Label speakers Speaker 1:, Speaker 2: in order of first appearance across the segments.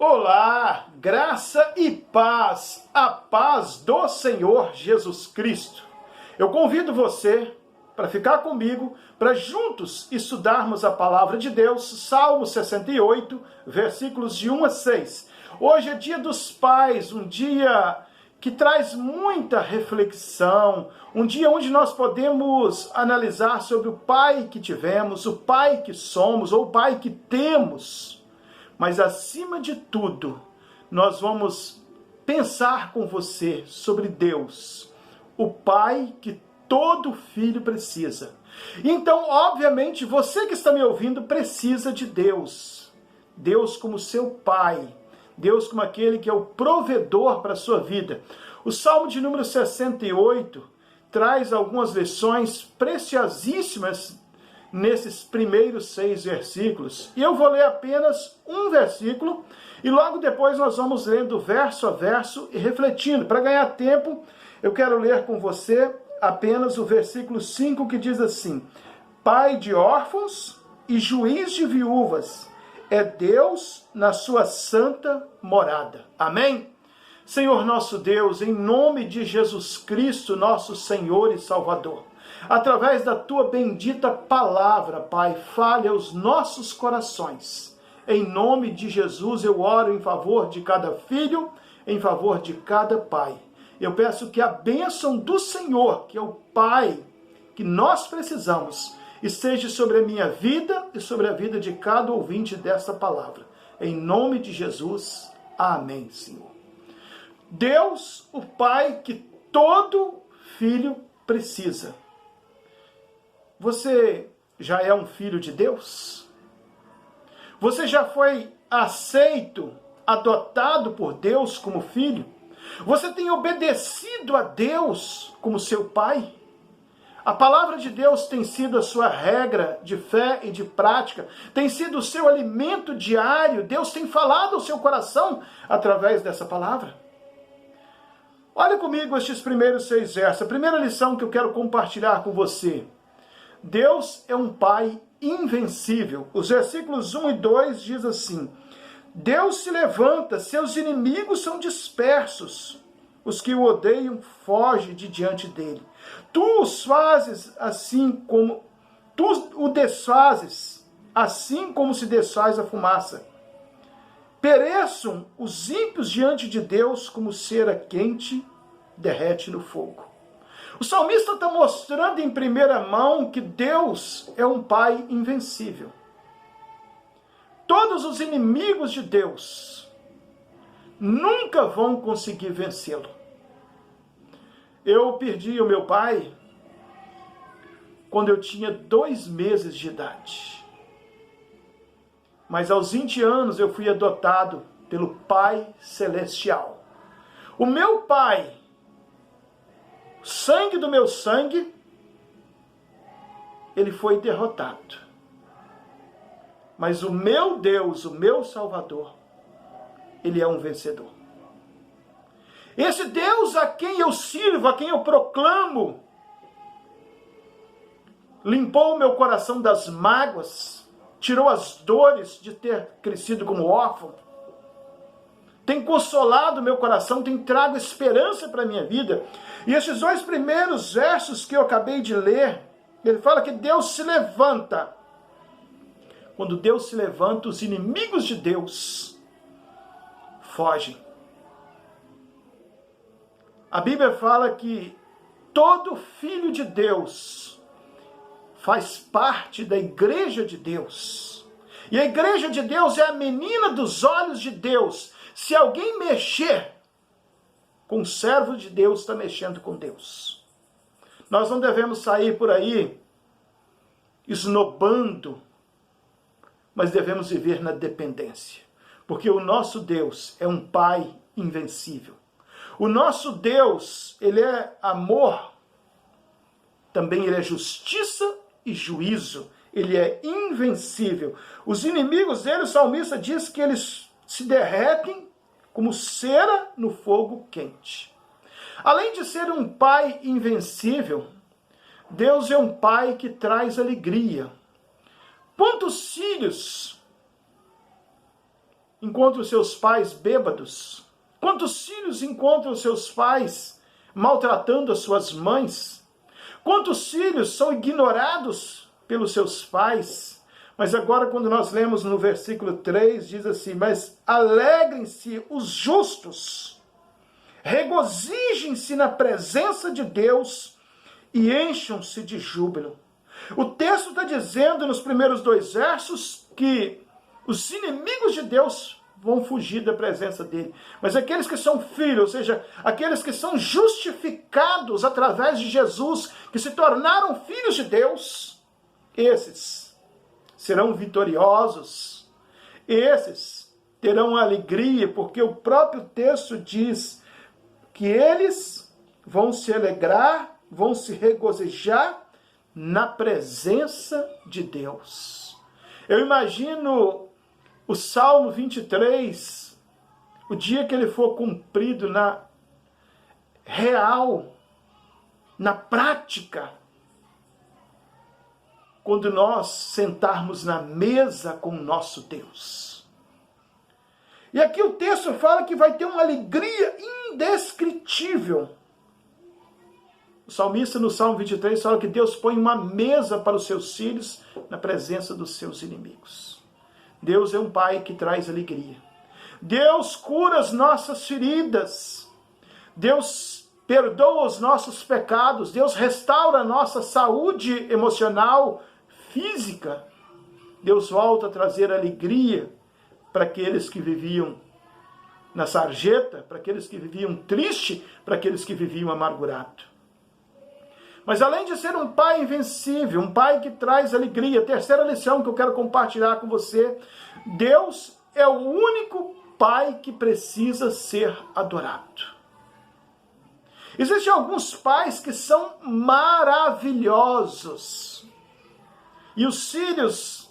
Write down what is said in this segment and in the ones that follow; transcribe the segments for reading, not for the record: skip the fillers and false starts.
Speaker 1: Olá, graça e paz, a paz do Senhor Jesus Cristo. Eu convido você para ficar comigo, para juntos estudarmos a palavra de Deus, Salmo 68, versículos de 1 a 6. Hoje é dia dos pais, um dia que traz muita reflexão, um dia onde nós podemos analisar sobre o pai que tivemos, o pai que somos ou o pai que temos. Mas, acima de tudo, nós vamos pensar com você sobre Deus, o Pai que todo filho precisa. Então, obviamente, você que está me ouvindo precisa de Deus. Deus como seu Pai. Deus como aquele que é o provedor para a sua vida. O Salmo de número 68 traz algumas lições preciosíssimas nesses primeiros 6 versículos. E eu vou ler apenas um versículo e logo depois nós vamos lendo verso a verso e refletindo. Para ganhar tempo, eu quero ler com você apenas o versículo 5 que diz assim: Pai de órfãos e juiz de viúvas é Deus na sua santa morada. Amém? Senhor nosso Deus, em nome de Jesus Cristo, nosso Senhor e Salvador, através da tua bendita palavra, Pai, fale aos nossos corações. Em nome de Jesus, eu oro em favor de cada filho, em favor de cada pai. Eu peço que a bênção do Senhor, que é o Pai que nós precisamos, esteja sobre a minha vida e sobre a vida de cada ouvinte desta palavra. Em nome de Jesus, amém, Senhor. Deus, o Pai que todo filho precisa. Você já é um filho de Deus? Você já foi aceito, adotado por Deus como filho? Você tem obedecido a Deus como seu pai? A palavra de Deus tem sido a sua regra de fé e de prática, tem sido o seu alimento diário. Deus tem falado ao seu coração através dessa palavra. Olha comigo estes primeiros 6 versos. A primeira lição que eu quero compartilhar com você. Deus é um Pai invencível. Os versículos 1 e 2 diz assim: Deus se levanta, seus inimigos são dispersos. Os que o odeiam fogem de diante dele. Tu os fazes assim como... Tu o desfazes assim como se desfaz a fumaça. Pereçam os ímpios diante de Deus como cera quente derrete no fogo. O salmista está mostrando em primeira mão que Deus é um Pai invencível. Todos os inimigos de Deus nunca vão conseguir vencê-lo. Eu perdi o meu pai quando eu tinha 2 meses de idade. Mas aos 20 anos eu fui adotado pelo Pai Celestial. O meu pai, sangue do meu sangue, ele foi derrotado. Mas o meu Deus, o meu Salvador, ele é um vencedor. Esse Deus a quem eu sirvo, a quem eu proclamo, limpou o meu coração das mágoas, tirou as dores de ter crescido como órfão, tem consolado meu coração, tem trago esperança para a minha vida. E esses 2 primeiros versos que eu acabei de ler, ele fala que Deus se levanta. Quando Deus se levanta, os inimigos de Deus fogem. A Bíblia fala que todo filho de Deus faz parte da igreja de Deus. E a igreja de Deus é a menina dos olhos de Deus. Se alguém mexer com o servo de Deus, está mexendo com Deus. Nós não devemos sair por aí esnobando, mas devemos viver na dependência. Porque o nosso Deus é um Pai invencível. O nosso Deus, ele é amor, também ele é justiça e juízo. Ele é invencível. Os inimigos dele, o salmista diz que eles se derretem como cera no fogo quente. Além de ser um Pai invencível, Deus é um Pai que traz alegria. Quantos filhos encontram seus pais bêbados? Quantos filhos encontram seus pais maltratando as suas mães? Quantos filhos são ignorados pelos seus pais? Mas agora, quando nós lemos no versículo 3, diz assim: mas alegrem-se os justos, regozijem-se na presença de Deus e encham-se de júbilo. O texto está dizendo nos primeiros 2 versos que os inimigos de Deus vão fugir da presença dele. Mas aqueles que são filhos, ou seja, aqueles que são justificados através de Jesus, que se tornaram filhos de Deus, esses serão vitoriosos, esses terão alegria, porque o próprio texto diz que eles vão se alegrar, vão se regozijar na presença de Deus. Eu imagino o Salmo 23, o dia que ele for cumprido na real, na prática, quando nós sentarmos na mesa com o nosso Deus. E aqui o texto fala que vai ter uma alegria indescritível. O salmista no Salmo 23 fala que Deus põe uma mesa para os seus filhos na presença dos seus inimigos. Deus é um Pai que traz alegria. Deus cura as nossas feridas. Deus perdoa os nossos pecados. Deus restaura a nossa saúde emocional, física. Deus volta a trazer alegria para aqueles que viviam na sarjeta, para aqueles que viviam triste, para aqueles que viviam amargurado. Mas além de ser um Pai invencível, um Pai que traz alegria, a terceira lição que eu quero compartilhar com você: Deus é o único Pai que precisa ser adorado. Existem alguns pais que são maravilhosos, e os filhos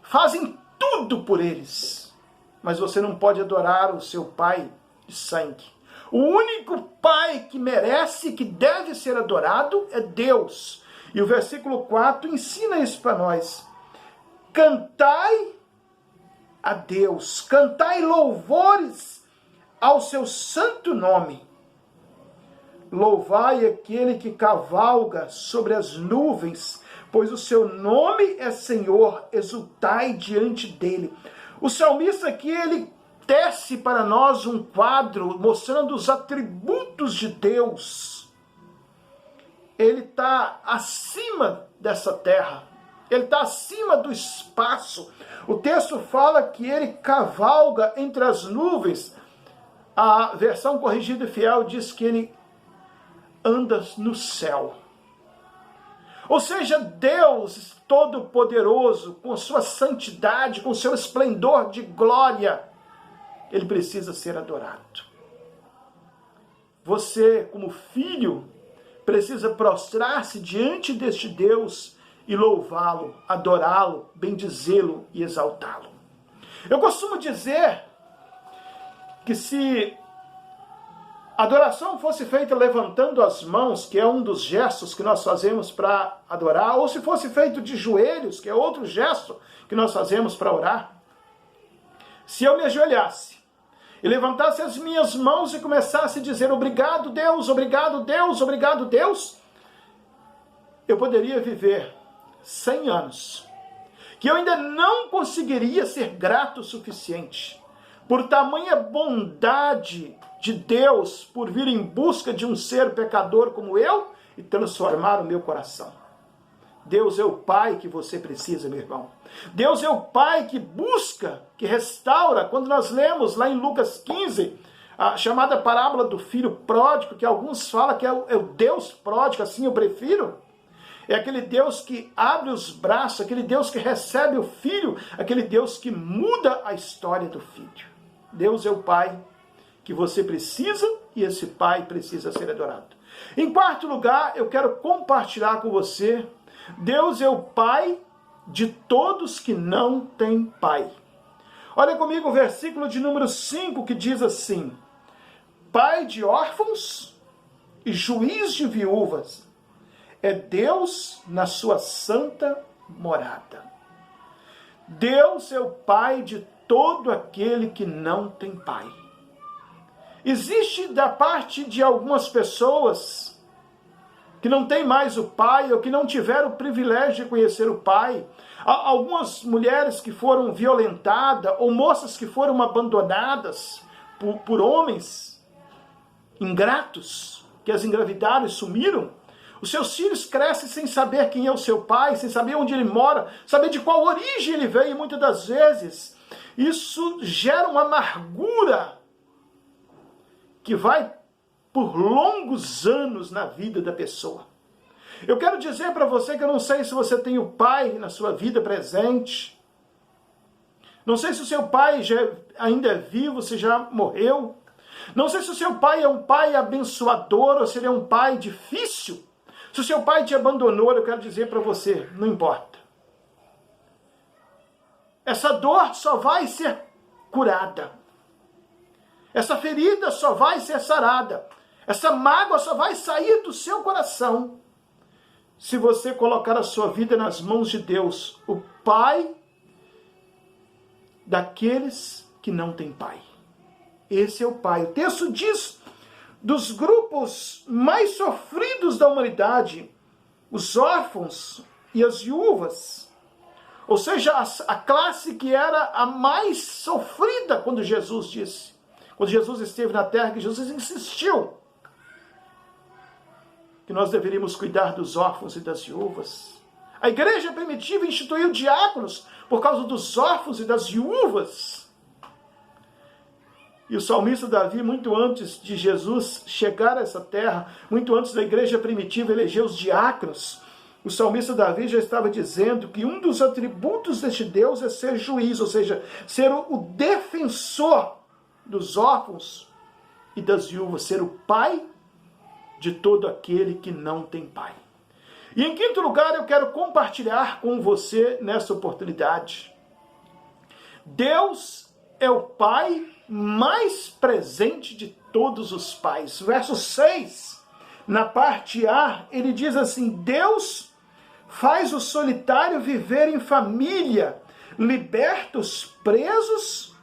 Speaker 1: fazem tudo por eles, mas você não pode adorar o seu pai de sangue. O único Pai que merece, que deve ser adorado é Deus. E o versículo 4 ensina isso para nós. Cantai a Deus, cantai louvores ao seu santo nome. Louvai aquele que cavalga sobre as nuvens, pois o seu nome é Senhor, exultai diante dele. O salmista aqui, ele tece para nós um quadro mostrando os atributos de Deus. Ele está acima dessa terra. Ele está acima do espaço. O texto fala que ele cavalga entre as nuvens. A versão corrigida e fiel diz que ele anda no céu. Ou seja, Deus Todo-Poderoso, com sua santidade, com seu esplendor de glória, ele precisa ser adorado. Você, como filho, precisa prostrar-se diante deste Deus e louvá-lo, adorá-lo, bendizê-lo e exaltá-lo. Eu costumo dizer que se a adoração fosse feita levantando as mãos, que é um dos gestos que nós fazemos para adorar, ou se fosse feito de joelhos, que é outro gesto que nós fazemos para orar, se eu me ajoelhasse e levantasse as minhas mãos e começasse a dizer obrigado Deus, obrigado Deus, obrigado Deus, eu poderia viver 100 anos, que eu ainda não conseguiria ser grato o suficiente, por tamanha bondade de Deus, por vir em busca de um ser pecador como eu e transformar o meu coração. Deus é o Pai que você precisa, meu irmão. Deus é o Pai que busca, que restaura. Quando nós lemos lá em Lucas 15, a chamada parábola do filho pródigo, que alguns falam que é o Deus pródigo, assim eu prefiro. É aquele Deus que abre os braços, aquele Deus que recebe o filho, aquele Deus que muda a história do filho. Deus é o Pai que você precisa e esse Pai precisa ser adorado. Em quarto lugar, eu quero compartilhar com você: Deus é o Pai de todos que não têm pai. Olha comigo o versículo de número 5 que diz assim: Pai de órfãos e juiz de viúvas é Deus na sua santa morada. Deus é o Pai de todo aquele que não tem pai. Existe da parte de algumas pessoas que não têm mais o pai, ou que não tiveram o privilégio de conhecer o pai, algumas mulheres que foram violentadas, ou moças que foram abandonadas por homens ingratos, que as engravidaram e sumiram. Os seus filhos crescem sem saber quem é o seu pai, sem saber onde ele mora, saber de qual origem ele veio, e muitas das vezes isso gera uma amargura que vai por longos anos na vida da pessoa. Eu quero dizer para você que eu não sei se você tem o pai na sua vida presente. Não sei se o seu pai ainda é vivo, se já morreu. Não sei se o seu pai é um pai abençoador ou se ele é um pai difícil. Se o seu pai te abandonou, eu quero dizer para você, não importa. Essa dor só vai ser curada. Essa ferida só vai ser sarada. Essa mágoa só vai sair do seu coração se você colocar a sua vida nas mãos de Deus, o Pai daqueles que não têm pai. Esse é o Pai. O texto diz dos grupos mais sofridos da humanidade, os órfãos e as viúvas. Ou seja, a classe que era a mais sofrida quando Jesus disse. Quando Jesus esteve na terra, que Jesus insistiu que nós deveríamos cuidar dos órfãos e das viúvas. A igreja primitiva instituiu diáconos por causa dos órfãos e das viúvas. E o salmista Davi, muito antes de Jesus chegar a essa terra, muito antes da igreja primitiva eleger os diáconos, o salmista Davi já estava dizendo que um dos atributos deste Deus é ser juiz, ou seja, ser o defensor dos órfãos e das viúvas, ser o pai de todo aquele que não tem pai. E em quinto lugar, eu quero compartilhar com você nessa oportunidade. Deus é o pai mais presente de todos os pais. Verso 6, na parte A, ele diz assim: Deus faz o solitário viver em família, liberta os presos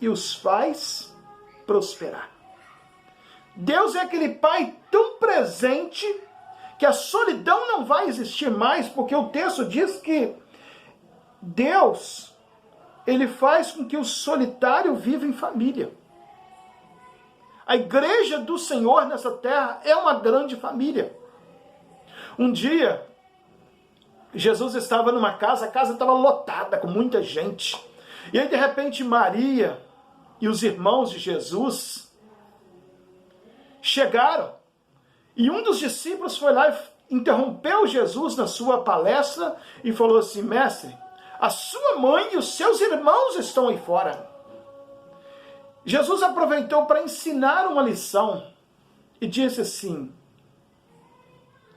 Speaker 1: e os faz prosperar. Deus é aquele pai tão presente que a solidão não vai existir mais, porque o texto diz que Deus, ele faz com que o solitário viva em família. A igreja do Senhor nessa terra é uma grande família. Um dia, Jesus estava numa casa, a casa estava lotada com muita gente. E aí, de repente, Maria e os irmãos de Jesus chegaram, e um dos discípulos foi lá e interrompeu Jesus na sua palestra e falou assim: mestre, a sua mãe e os seus irmãos estão aí fora. Jesus aproveitou para ensinar uma lição e disse assim: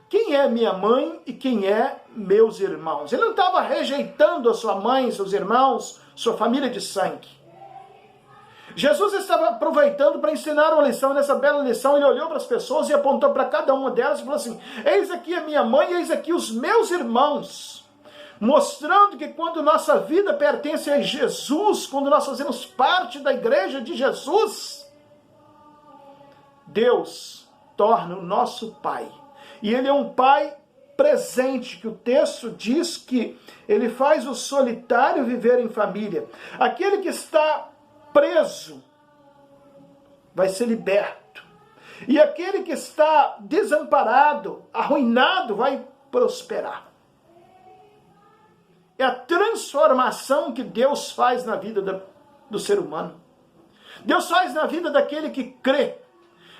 Speaker 1: quem é minha mãe e quem é meus irmãos? Ele não estava rejeitando a sua mãe, seus irmãos, sua família de sangue. Jesus estava aproveitando para ensinar uma lição. Nessa bela lição, ele olhou para as pessoas e apontou para cada uma delas e falou assim: eis aqui a minha mãe, eis aqui os meus irmãos. Mostrando que quando nossa vida pertence a Jesus, quando nós fazemos parte da igreja de Jesus, Deus torna o nosso Pai. E Ele é um Pai presente, que o texto diz que Ele faz o solitário viver em família. Aquele que está preso vai ser liberto. E aquele que está desamparado, arruinado, vai prosperar. É a transformação que Deus faz na vida do ser humano. Deus faz na vida daquele que crê,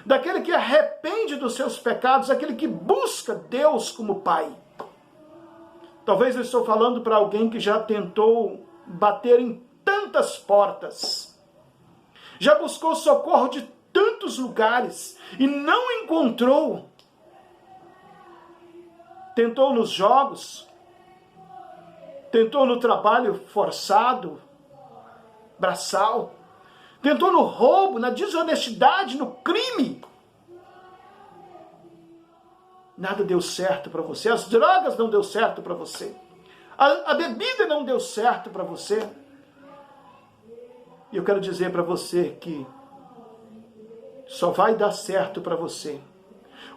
Speaker 1: daquele que arrepende dos seus pecados, daquele que busca Deus como Pai. Talvez eu estou falando para alguém que já tentou bater em tantas portas, já buscou socorro de tantos lugares e não encontrou. Tentou nos jogos, tentou no trabalho forçado, braçal, tentou no roubo, na desonestidade, no crime. Nada deu certo para você. As drogas não deu certo para você. A bebida não deu certo para você. E eu quero dizer para você que só vai dar certo para você.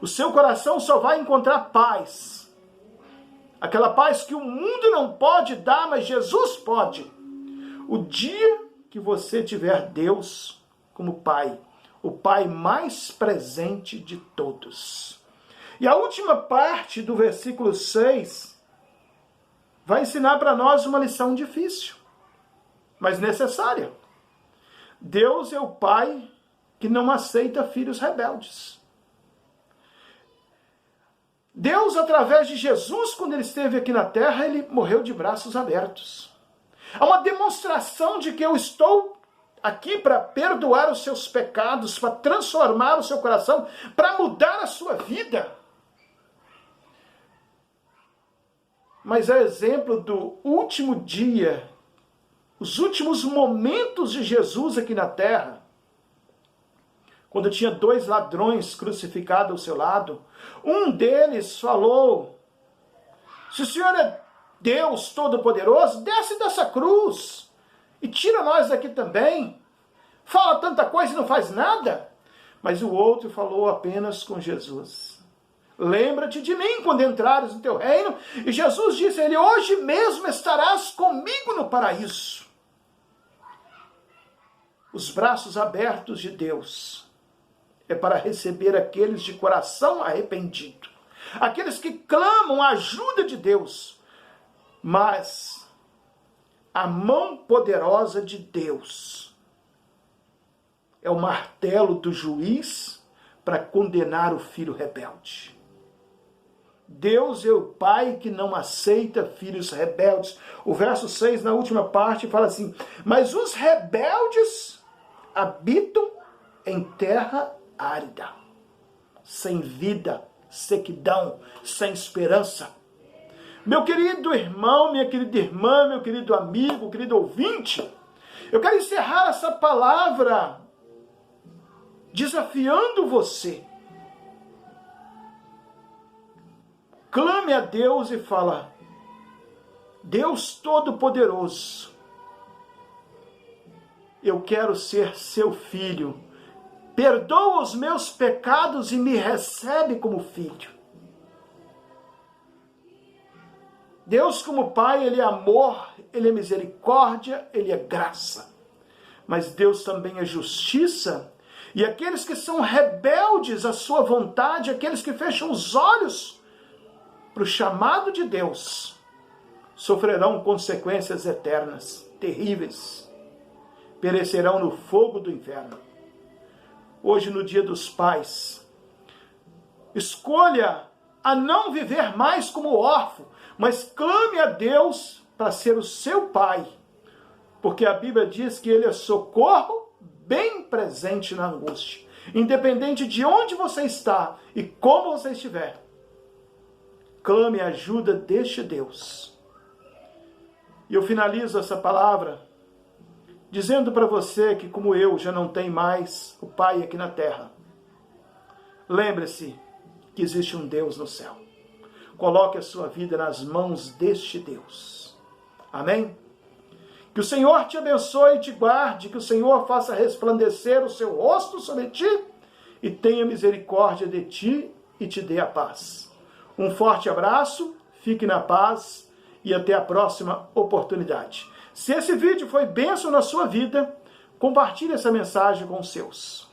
Speaker 1: O seu coração só vai encontrar paz. Aquela paz que o mundo não pode dar, mas Jesus pode. O dia que você tiver Deus como Pai, o Pai mais presente de todos. E a última parte do versículo 6 vai ensinar para nós uma lição difícil, mas necessária. Deus é o Pai que não aceita filhos rebeldes. Deus, através de Jesus, quando ele esteve aqui na terra, ele morreu de braços abertos. Há uma demonstração de que eu estou aqui para perdoar os seus pecados, para transformar o seu coração, para mudar a sua vida. Mas é exemplo do último dia, os últimos momentos de Jesus aqui na terra, quando tinha 2 ladrões crucificados ao seu lado. Um deles falou: se o Senhor é Deus Todo-Poderoso, desce dessa cruz e tira nós daqui também. Fala tanta coisa e não faz nada. Mas o outro falou apenas com Jesus: lembra-te de mim quando entrares no teu reino. E Jesus disse a ele: hoje mesmo estarás comigo no paraíso. Os braços abertos de Deus é para receber aqueles de coração arrependido, aqueles que clamam a ajuda de Deus. Mas a mão poderosa de Deus é o martelo do juiz para condenar o filho rebelde. Deus é o Pai que não aceita filhos rebeldes. O verso 6, na última parte, fala assim: mas os rebeldes habitam em terra árida, sem vida, sequidão, sem esperança. Meu querido irmão, minha querida irmã, meu querido amigo, querido ouvinte, eu quero encerrar essa palavra desafiando você. Clame a Deus e fala: Deus Todo-Poderoso, eu quero ser seu filho. Perdoa os meus pecados e me recebe como filho. Deus, como Pai, Ele é amor, Ele é misericórdia, Ele é graça. Mas Deus também é justiça. E aqueles que são rebeldes à sua vontade, aqueles que fecham os olhos para o chamado de Deus, sofrerão consequências eternas, terríveis. Perecerão no fogo do inferno. Hoje, no Dia dos Pais, escolha a não viver mais como órfão, mas clame a Deus para ser o seu Pai, porque a Bíblia diz que Ele é socorro bem presente na angústia. Independente de onde você está e como você estiver, clame a ajuda deste Deus. E eu finalizo essa palavra dizendo para você que, como eu, já não tem mais o Pai aqui na terra. Lembre-se que existe um Deus no céu. Coloque a sua vida nas mãos deste Deus. Amém? Que o Senhor te abençoe e te guarde, que o Senhor faça resplandecer o seu rosto sobre ti e tenha misericórdia de ti e te dê a paz. Um forte abraço, fique na paz e até a próxima oportunidade. Se esse vídeo foi bênção na sua vida, compartilhe essa mensagem com os seus.